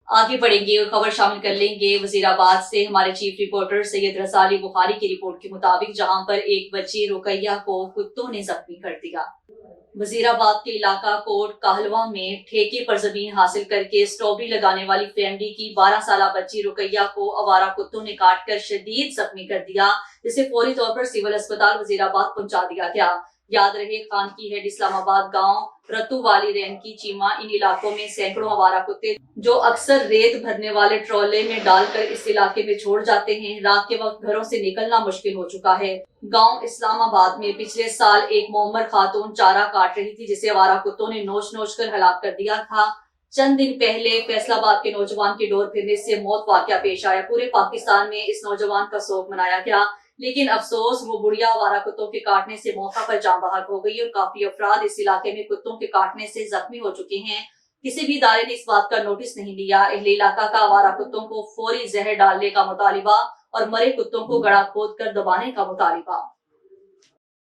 आगे बढ़ेंगे और खबर शामिल कर लेंगे वजीराबाद से। हमारे चीफ रिपोर्टर सैयद रसाली बुखारी की रिपोर्ट के मुताबिक जहां पर एक बच्ची रुकैया को कुत्तों ने जख्मी कर दिया। वजीराबाद के इलाका कोट कहलवा में ठेके पर जमीन हासिल करके स्ट्रॉबेरी लगाने वाली फैमिली की 12 साल बच्ची रुकैया को आवारा कुत्तों ने काट कर शदीद जख्मी कर दिया, जिसे फौरी तौर पर सिविल अस्पताल वजीराबाद पहुंचा दिया गया। याद रहे खान की हेड इस्लामाबाद गांव रतू वाली रेन की चीमा इन इलाकों में सैकड़ों आवारा कुत्ते जो अक्सर रेत भरने वाले ट्रॉले में डालकर इस इलाके में छोड़ जाते हैं। रात के वक्त घरों से निकलना मुश्किल हो चुका है। गांव इस्लामाबाद में पिछले साल एक मोहम्मद खातून चारा काट रही थी, जिसे आवारा कुत्तों ने नोच नोच कर हलाक कर दिया था। चंद दिन पहले फैसलाबाद के नौजवान के डोर फिरने से मौत वाकया पेश आया। पूरे पाकिस्तान में इस नौजवान का शोक मनाया गया, लेकिन अफसोस वो बुढ़िया आवारा कुत्तों के काटने से मौका पर जान बहक हो गई और काफी अफराद इस इलाके में कुत्तों के काटने से जख्मी हो चुके हैं। किसी भी इदारे ने इस बात का नोटिस नहीं लिया। अहले इलाका का आवारा कुत्तों को फौरी जहर डालने का मुतालिबा और मरे कुत्तों को गड़ा खोद कर दबाने का मुतालिबा।